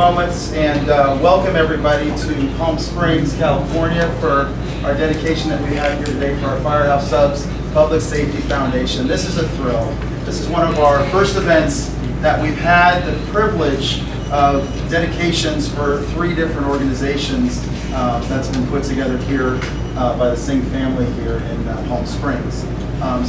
moments and welcome everybody to Palm Springs, California for our dedication that we have here today for our Firehouse Subs Public Safety Foundation. This is a thrill. This is one of our first events that we've had the privilege of dedications for 3 different organizations that's been put together here by the Singh family here in Palm Springs.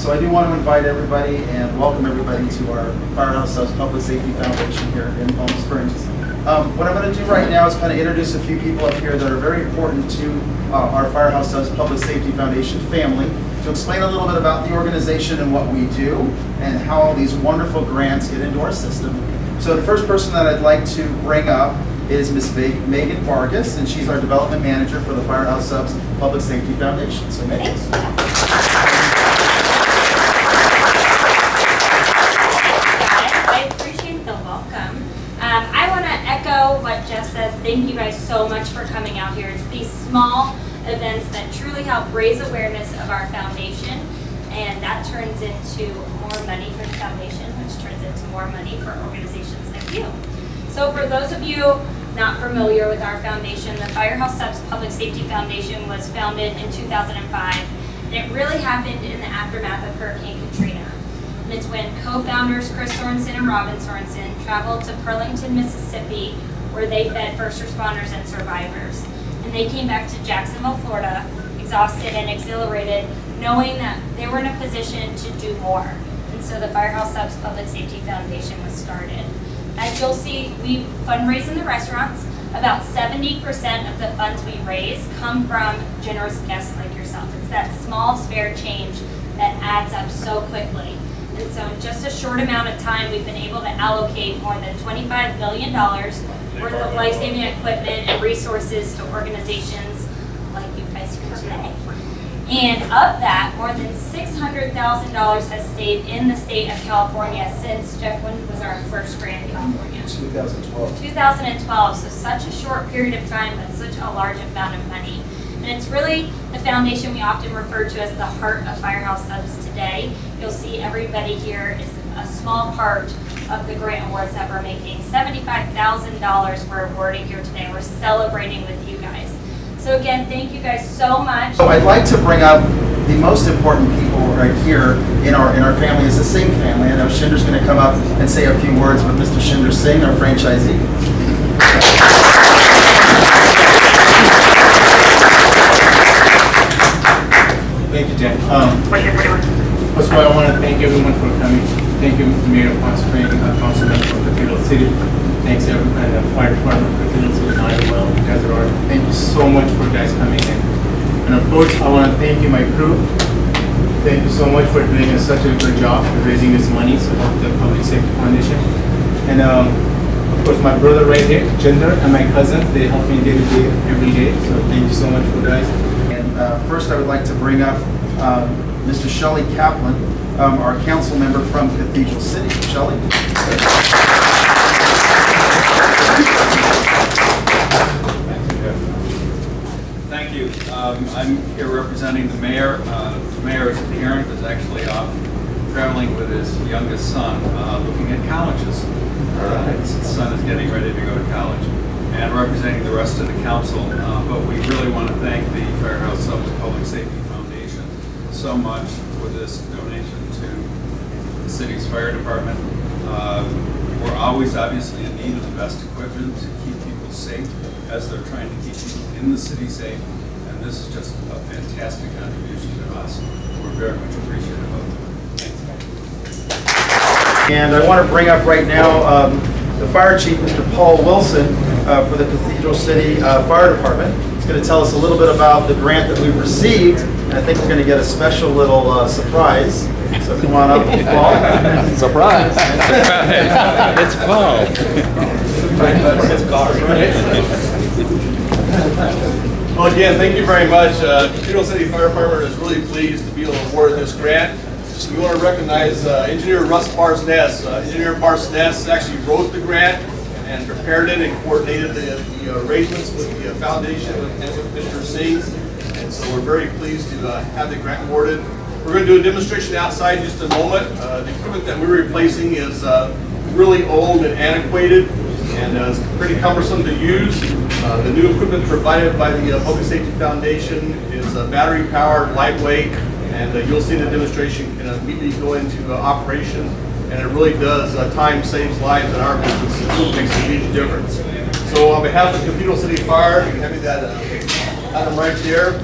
So I do want to invite everybody and welcome everybody to our Firehouse Subs Public Safety Foundation here in Palm Springs. What I'm going to do right now is kind of introduce a few people up here that are very important to our Firehouse Subs Public Safety Foundation family, to explain a little bit about the organization and what we do and how all these wonderful grants get into our system. So the first person that I'd like to bring up is Ms. Megan Vargas, and she's our development manager for the Firehouse Subs Public Safety Foundation. So Megan. I appreciate the welcome. I want to echo what Jeff says. Thank you guys so much for coming out here. It's these small events that truly help raise awareness of our foundation, and that turns into more money for the foundation, which turns into more money for organizations like you. So for those of you not familiar with our foundation, the Firehouse Subs Public Safety Foundation was founded in 2005, and it really happened in the aftermath of Hurricane Katrina. And it's when co-founders Chris Sorensen and Robin Sorensen traveled to Burlington, Mississippi, where they fed first responders and survivors. And they came back to Jacksonville, Florida, exhausted and exhilarated, knowing that they were in a position to do more. And so the Firehouse Subs Public Safety Foundation was started. As you'll see, we fundraise in the restaurants. About 70% of the funds we raise come from generous guests like yourself. It's that small spare change that adds up so quickly. And so in just a short amount of time, we've been able to allocate more than $25 million worth of life-saving equipment and resources to organizations like you guys here today. And of that, more than $600,000 has stayed in the state of California since, Jeff, when was our first grant in California? 2012. 2012, so such a short period of time, but such a large amount of money. And it's really the foundation we often refer to as the heart of Firehouse Subs today. You'll see everybody here is a small part of the grant awards that we're making. $75,000 we're awarding here today. We're celebrating with you guys. So again, thank you guys so much. So I'd like to bring up the most important people right here in our family is the Singh family. I know Shinder's going to come up and say a few words with Mr. Shinder Singh, our franchisee. Thank you, Jen. First of all, I want to thank everyone for coming. Thank you, Mr. Mayor of Palm Springs, Councilman from Cathedral City. Thanks everybody, the Fire Department of Cathedral City, well, you guys are all. Thank you so much for guys coming in. And of course, I want to thank you, my crew. Thank you so much for doing such a good job of raising this money to help the Public Safety Foundation. And of course, my brother right here, Jinder, and my cousins, they help me day to day, every day. So thank you so much for guys. First, I would like to bring up Mr. Shelley Kaplan, our council member from Cathedral City. Shelley. Thank you. I'm here representing the mayor. The mayor's parent is actually off traveling with his youngest son, looking at colleges. His son is getting ready to go to college. And representing the rest of the council, but we really want to thank the Firehouse Subs Public Safety Foundation so much for this donation to the city's fire department. We're always obviously in need of the best equipment to keep people safe as they're trying to keep people in the city safe, and this is just a fantastic contribution to us. We're very much appreciative of it. Thanks. And I want to bring up right now the fire chief, Mr. Paul Wilson, for the Cathedral City Fire Department. He's going to tell us a little bit about the grant that we've received, and I think we're going to get a special little surprise. So come on up, Paul. Surprise! It's Paul. Well, again, thank you very much. Cathedral City Fire Department is really pleased to be able to award this grant. We want to recognize Engineer Russ Parsness. Engineer Parsness actually wrote the grant and prepared it and coordinated the arrangements with the foundation and with Mr. Singh. And so we're very pleased to have the grant awarded. We're going to do a demonstration outside in just a moment. The equipment that we're replacing is really old and antiquated. and it's pretty cumbersome to use. The new equipment provided by the Public Safety Foundation is battery powered, lightweight, and you'll see the demonstration can immediately go into operation, and it really does, time saves lives in our business. It really makes a huge difference. So on behalf of Cathedral City Fire, you can have me that item right there.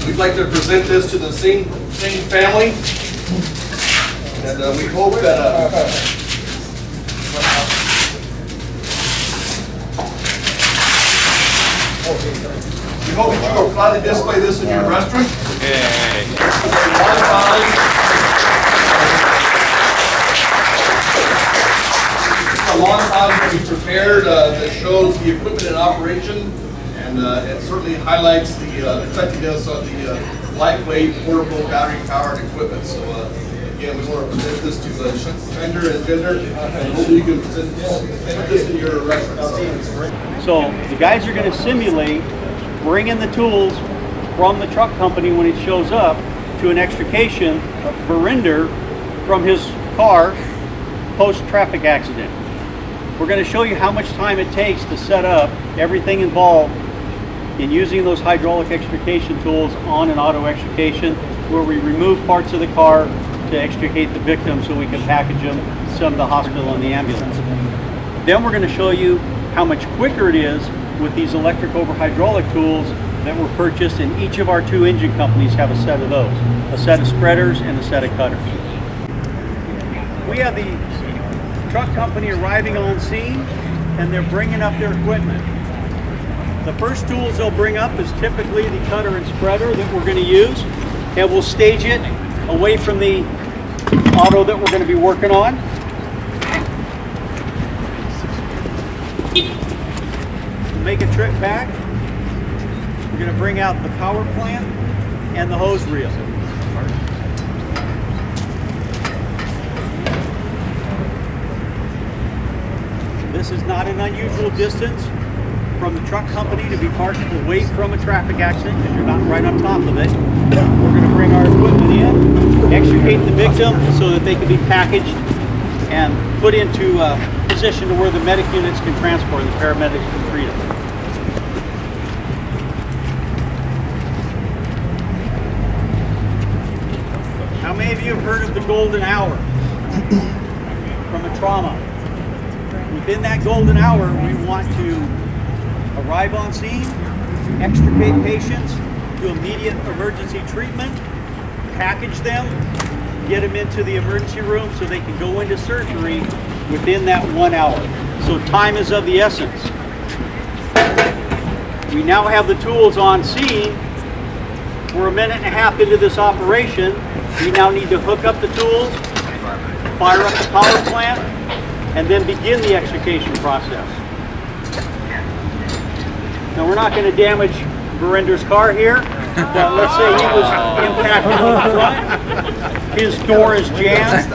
We'd like to present this to the same family, and we hope that we hope that you will proudly display this in your restaurant. A long time to be prepared that shows the equipment in operation, and it certainly highlights the effectiveness of the lightweight, portable, battery-powered equipment. So again, we want to present this to Gender and Gender, and hopefully you can put this in your restaurant. So the guys are going to simulate bringing the tools from the truck company when it shows up to an extrication of Verinder from his car post-traffic accident. We're going to show you how much time it takes to set up everything involved in using those hydraulic extrication tools on an auto extrication, where we remove parts of the car to extricate the victim so we can package them, send them to the hospital and the ambulance. Then we're going to show you how much quicker it is with these electric over hydraulic tools that were purchased, and each of our 2 engine companies have a set of those, a set of spreaders and a set of cutters. We have the truck company arriving on scene, and they're bringing up their equipment. The first tools they'll bring up is typically the cutter and spreader that we're going to use, and we'll stage it away from the auto that we're going to be working on. Make a trip back. We're going to bring out the power plant and the hose reel. This is not an unusual distance from the truck company to be parked away from a traffic accident, because you're not right on top of it. We're going to bring our equipment in, extricate the victim so that they can be packaged and put into a position to where the medic units can transport, the paramedics can treat them. How many of you have heard of the golden hour from a trauma? Within that golden hour, we want to arrive on scene, extricate patients, do immediate emergency treatment, package them, get them into the emergency room so they can go into surgery within that 1 hour. So time is of the essence. We now have the tools on scene. We're 1.5 minutes into this operation. We now need to hook up the tools, fire up the power plant, and then begin the extrication process. Now, we're not going to damage Verinder's car here, but let's say he was impacted on the front. His door is jammed.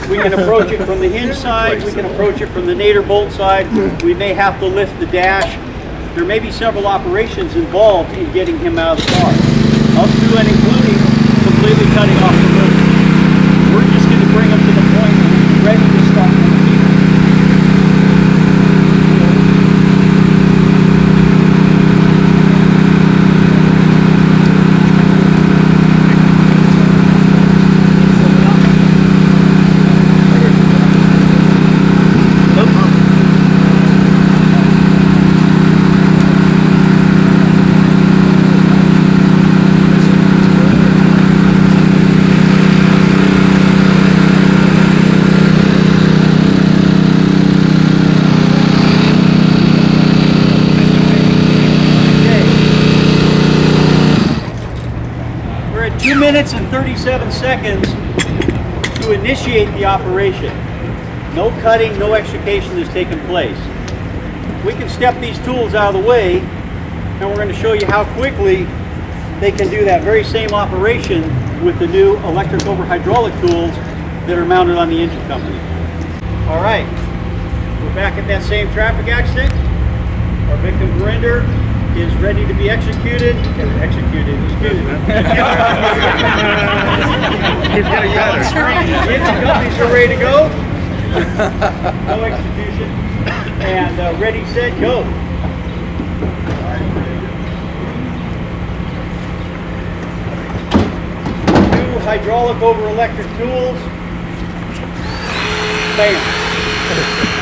We can approach it from the hinge side. We can approach it from the nader bolt side. We may have to lift the dash. There may be several operations involved in getting him out of the car, up to and including completely cutting off the road. We're just going to bring him to the point where he's ready to start. We're at 2 minutes and 37 seconds to initiate the operation. No cutting, no extrication has taken place. We can step these tools out of the way, and we're going to show you how quickly they can do that very same operation with the new electric over hydraulic tools that are mounted on the engine company. All right, we're back at that same traffic accident. Our victim Verinder is ready to be executed. Engine companies are ready to go. No execution. And ready, set, go. Two hydraulic over electric tools. Bam.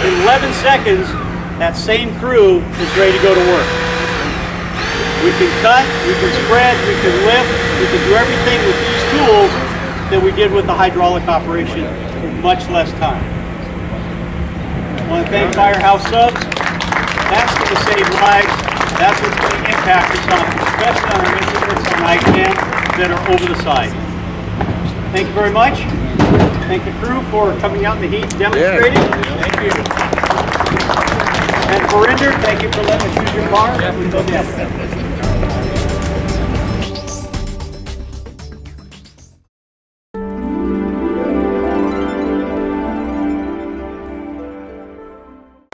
In 11 seconds, that same crew is ready to go to work. We can cut, we can spread, we can lift, we can do everything with these tools that we did with the hydraulic operation in much less time. I want to thank Firehouse subs. That's going to save lives. That's what's going to impact us on, especially on our incidents on ICAM that are over the side. Thank you very much. Thank the crew for coming out in the heat and demonstrating. Thank you. And Verinder, thank you for letting us use your car.